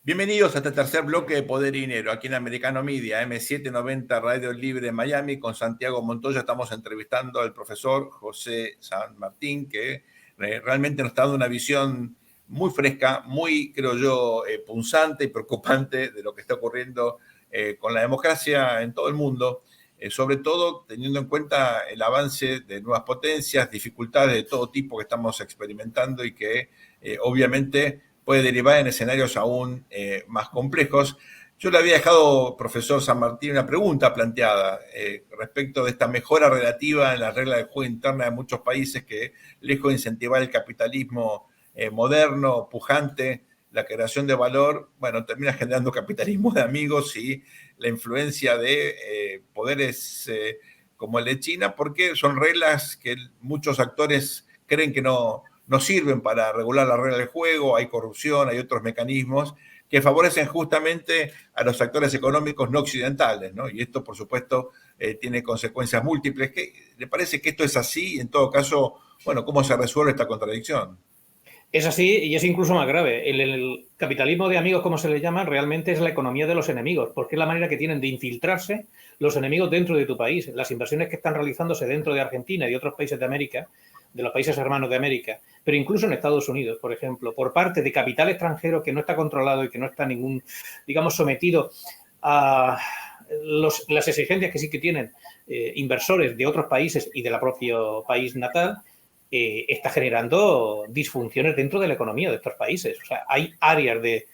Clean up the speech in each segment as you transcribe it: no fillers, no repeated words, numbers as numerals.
Bienvenidos a este tercer bloque de Poder y Dinero, aquí en Americano Media, M790 Radio Libre en Miami. Con Santiago Montoya estamos entrevistando al profesor José San Martín, que realmente nos está dando una visión muy fresca, muy, creo yo, punzante y preocupante de lo que está ocurriendo con la democracia en todo el mundo, sobre todo teniendo en cuenta el avance de nuevas potencias, dificultades de todo tipo que estamos experimentando y que obviamente puede derivar en escenarios aún más complejos. Yo le había dejado, profesor San Martín, una pregunta planteada respecto de esta mejora relativa en la regla de juego interna de muchos países que, lejos de incentivar el capitalismo moderno, pujante, la creación de valor, bueno, termina generando capitalismo de amigos y la influencia de poderes como el de China, porque son reglas que muchos actores creen que no sirven para regular la regla del juego, hay corrupción, hay otros mecanismos que favorecen justamente a los actores económicos no occidentales, ¿no? Y esto, por supuesto, tiene consecuencias múltiples. ¿Le parece que esto es así? Y en todo caso, bueno, ¿cómo se resuelve esta contradicción? Es así y es incluso más grave. El capitalismo de amigos, como se le llama, realmente es la economía de los enemigos, porque es la manera que tienen de infiltrarse los enemigos dentro de tu país. Las inversiones que están realizándose dentro de Argentina y de otros países de América, de los países hermanos de América, pero incluso en Estados Unidos, por ejemplo, por parte de capital extranjero que no está controlado y que no está digamos, sometido a las exigencias que sí que tienen inversores de otros países y del propio país natal, está generando disfunciones dentro de la economía de estos países. O sea, hay áreas de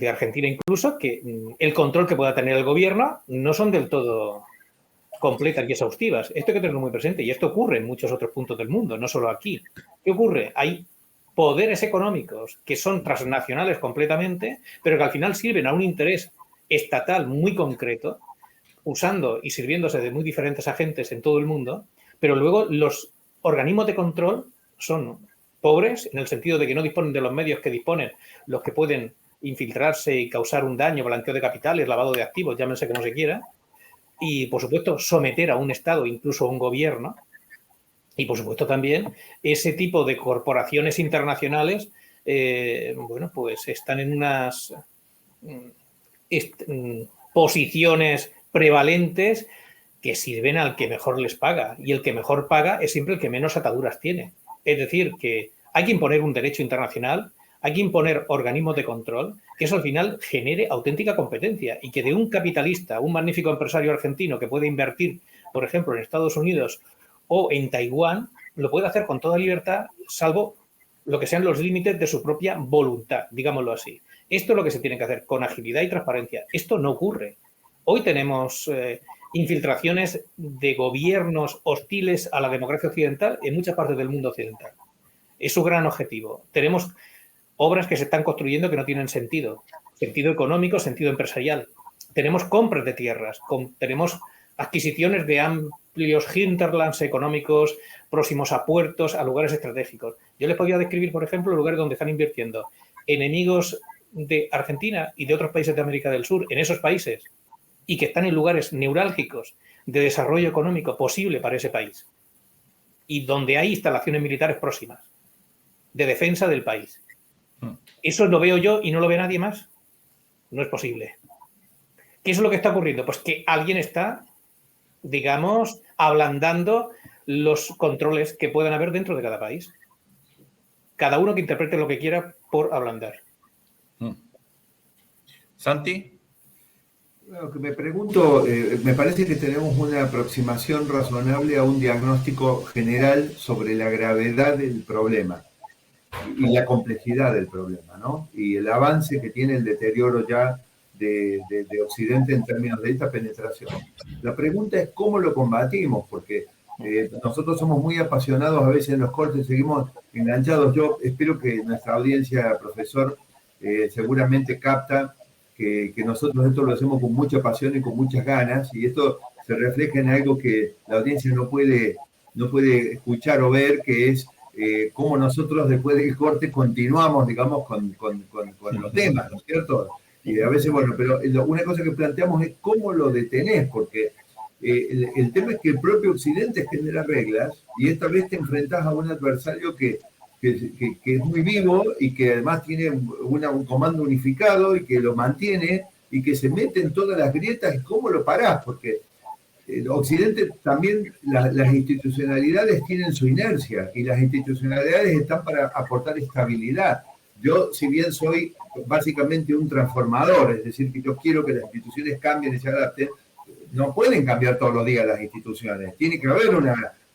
Argentina incluso, que el control que pueda tener el gobierno no son del todo completas y exhaustivas. Esto hay que tenerlo muy presente y esto ocurre en muchos otros puntos del mundo, no solo aquí. ¿Qué ocurre? Hay poderes económicos que son transnacionales completamente, pero que al final sirven a un interés estatal muy concreto, usando y sirviéndose de muy diferentes agentes en todo el mundo, pero luego los organismos de control son pobres en el sentido de que no disponen de los medios que disponen los que pueden infiltrarse y causar un daño, blanqueo de capitales, lavado de activos, llámense como se quiera, y por supuesto someter a un Estado, incluso a un gobierno, y por supuesto también ese tipo de corporaciones internacionales, bueno, pues están en unas posiciones prevalentes que sirven al que mejor les paga, y el que mejor paga es siempre el que menos ataduras tiene. Es decir, que hay que imponer un derecho internacional, hay que imponer organismos de control, que eso al final genere auténtica competencia y que de un capitalista, un magnífico empresario argentino que puede invertir, por ejemplo, en Estados Unidos o en Taiwán, lo puede hacer con toda libertad, salvo lo que sean los límites de su propia voluntad, digámoslo así. Esto es lo que se tiene que hacer con agilidad y transparencia. Esto no ocurre. Hoy tenemos infiltraciones de gobiernos hostiles a la democracia occidental en muchas partes del mundo occidental. Es su gran objetivo. Tenemos obras que se están construyendo que no tienen sentido económico, sentido empresarial. Tenemos compras de tierras, tenemos adquisiciones de amplios hinterlands económicos próximos a puertos, a lugares estratégicos. Yo les podría describir, por ejemplo, lugares donde están invirtiendo enemigos de Argentina y de otros países de América del Sur, en esos países, y que están en lugares neurálgicos de desarrollo económico posible para ese país, y donde hay instalaciones militares próximas, de defensa del país. Eso lo veo yo y no lo ve nadie más. No es posible. ¿Qué es lo que está ocurriendo? Pues que alguien está, digamos, ablandando los controles que puedan haber dentro de cada país. Cada uno que interprete lo que quiera por ablandar. ¿Santi? Lo que me pregunto, me parece que tenemos una aproximación razonable a un diagnóstico general sobre la gravedad del problema y la complejidad del problema, ¿no? Y el avance que tiene el deterioro ya de Occidente en términos de esta penetración. La pregunta es cómo lo combatimos, porque nosotros somos muy apasionados a veces en los cortes, seguimos enganchados. Yo espero que nuestra audiencia, profesor, seguramente capta que nosotros esto lo hacemos con mucha pasión y con muchas ganas, y esto se refleja en algo que la audiencia no puede escuchar o ver, que es cómo nosotros después del corte continuamos, digamos, con los temas, ¿no es cierto? Y a veces, bueno, pero una cosa que planteamos es cómo lo detenés, porque el tema es que el propio Occidente genera reglas, y esta vez te enfrentás a un adversario que que es muy vivo y que además tiene un comando unificado y que lo mantiene y que se mete en todas las grietas. ¿Y cómo lo parás? Porque Occidente también, las institucionalidades tienen su inercia y las institucionalidades están para aportar estabilidad. Yo, si bien soy básicamente un transformador, es decir, que yo quiero que las instituciones cambien y se adapten, no pueden cambiar todos los días las instituciones. Tiene que haber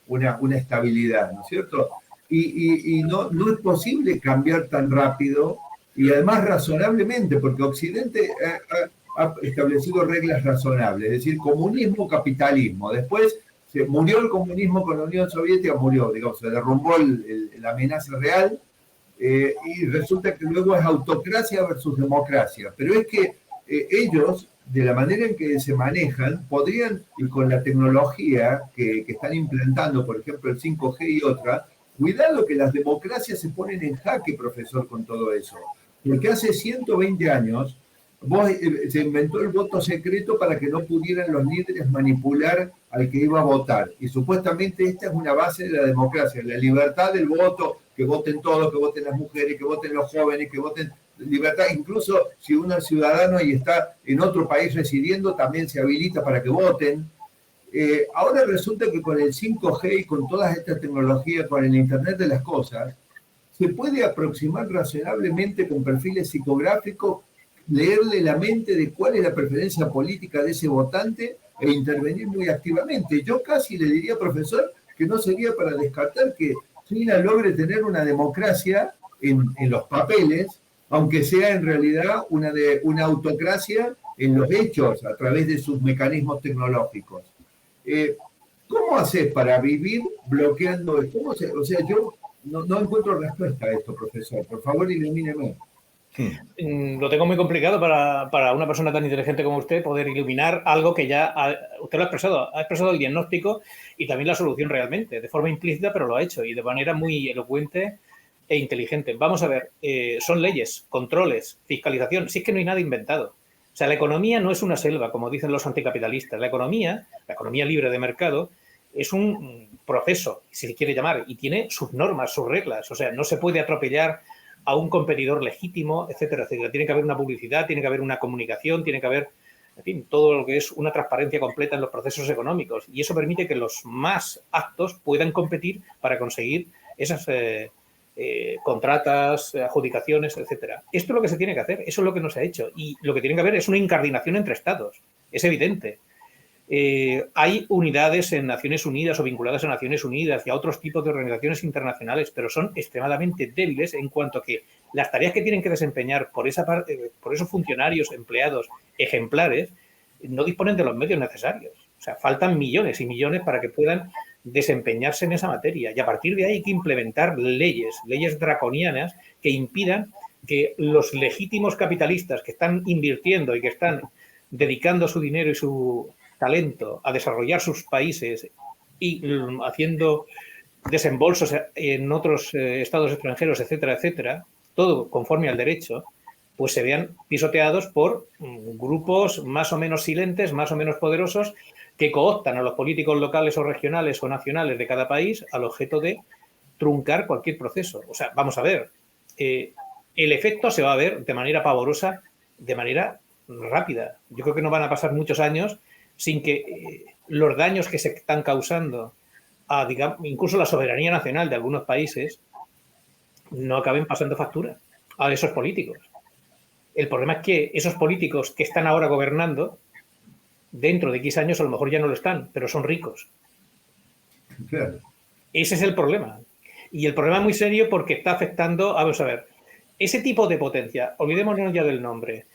una estabilidad, ¿no es cierto? Y no es posible cambiar tan rápido y además razonablemente, porque Occidente ha establecido reglas razonables, es decir, comunismo, capitalismo. Después se murió el comunismo con la Unión Soviética, murió, digamos, se derrumbó la amenaza real, y resulta que luego es autocracia versus democracia. Pero es que ellos, de la manera en que se manejan, podrían, y con la tecnología que están implantando, por ejemplo, el 5G y otra, cuidado que las democracias se ponen en jaque, profesor, con todo eso. Porque hace 120 años se inventó el voto secreto para que no pudieran los líderes manipular al que iba a votar. Y supuestamente esta es una base de la democracia, la libertad del voto, que voten todos, que voten las mujeres, que voten los jóvenes, que voten libertad. Incluso si uno es ciudadano y está en otro país residiendo, también se habilita para que voten. Ahora resulta que con el 5G y con todas estas tecnologías, con el Internet de las cosas, se puede aproximar razonablemente con perfiles psicográficos, leerle la mente de cuál es la preferencia política de ese votante e intervenir muy activamente. Yo casi le diría, profesor, que no sería para descartar que China logre tener una democracia en los papeles, aunque sea en realidad una autocracia en los hechos, a través de sus mecanismos tecnológicos. ¿Cómo haces para vivir bloqueando esto? O sea, yo no encuentro respuesta a esto, profesor. Por favor, ilumíneme. Lo tengo muy complicado para una persona tan inteligente como usted poder iluminar algo que ya usted lo ha expresado el diagnóstico y también la solución realmente, de forma implícita, pero lo ha hecho y de manera muy elocuente e inteligente. Vamos a ver, son leyes, controles, fiscalización, si es que no hay nada inventado. O sea, la economía no es una selva, como dicen los anticapitalistas. La economía libre de mercado, es un proceso, si se quiere llamar, y tiene sus normas, sus reglas. O sea, no se puede atropellar a un competidor legítimo, etcétera, etcétera. Tiene que haber una publicidad, tiene que haber una comunicación, tiene que haber, en fin, todo lo que es una transparencia completa en los procesos económicos. Y eso permite que los más aptos puedan competir para conseguir esas contratas, adjudicaciones, etcétera. Esto es lo que se tiene que hacer, eso es lo que no se ha hecho. Y lo que tiene que haber es una incardinación entre estados, es evidente. Hay unidades en Naciones Unidas o vinculadas a Naciones Unidas y a otros tipos de organizaciones internacionales, pero son extremadamente débiles en cuanto a que las tareas que tienen que desempeñar por esos funcionarios, empleados ejemplares, no disponen de los medios necesarios. O sea, faltan millones y millones para que puedan desempeñarse en esa materia. Y a partir de ahí hay que implementar leyes draconianas que impidan que los legítimos capitalistas que están invirtiendo y que están dedicando su dinero y su talento a desarrollar sus países y haciendo desembolsos en otros estados extranjeros, etcétera, etcétera, todo conforme al derecho, pues se vean pisoteados por grupos más o menos silentes, más o menos poderosos, que cooptan a los políticos locales o regionales o nacionales de cada país al objeto de truncar cualquier proceso. O sea, vamos a ver, el efecto se va a ver de manera pavorosa, de manera rápida. Yo creo que no van a pasar muchos años sin que los daños que se están causando a, digamos, incluso la soberanía nacional de algunos países no acaben pasando factura a esos políticos. El problema es que esos políticos que están ahora gobernando, dentro de X años a lo mejor ya no lo están, pero son ricos. Claro. Ese es el problema. Y el problema es muy serio porque está afectando, vamos a ver, ese tipo de potencia, olvidémonos ya del nombre,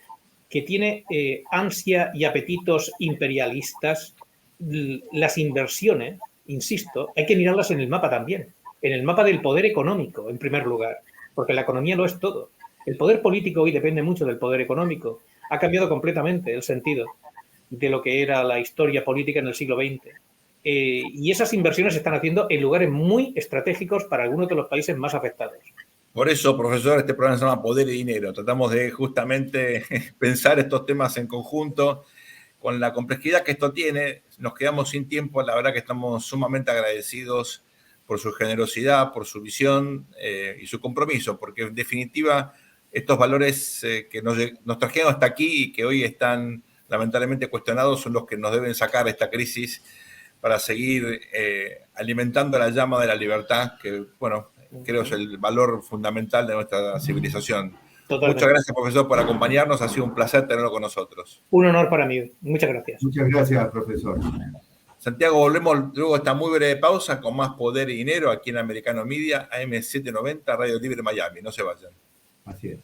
que tiene ansia y apetitos imperialistas, las inversiones, insisto, hay que mirarlas en el mapa también, en el mapa del poder económico, en primer lugar, porque la economía lo es todo. El poder político hoy depende mucho del poder económico. Ha cambiado completamente el sentido de lo que era la historia política en el siglo XX. Y esas inversiones se están haciendo en lugares muy estratégicos para algunos de los países más afectados. Por eso, profesor, este programa se llama Poder y Dinero. Tratamos de justamente pensar estos temas en conjunto. Con la complejidad que esto tiene, nos quedamos sin tiempo. La verdad que estamos sumamente agradecidos por su generosidad, por su visión y su compromiso, porque en definitiva estos valores que nos trajeron hasta aquí y que hoy están lamentablemente cuestionados son los que nos deben sacar de esta crisis para seguir alimentando la llama de la libertad, que, bueno, creo es el valor fundamental de nuestra civilización. Totalmente. Muchas gracias, profesor, por acompañarnos. Ha sido un placer tenerlo con nosotros. Un honor para mí. Muchas gracias. Muchas gracias, profesor. Santiago, volvemos luego de esta muy breve pausa con más Poder y Dinero aquí en Americano Media, AM790, Radio Libre Miami. No se vayan. Así es.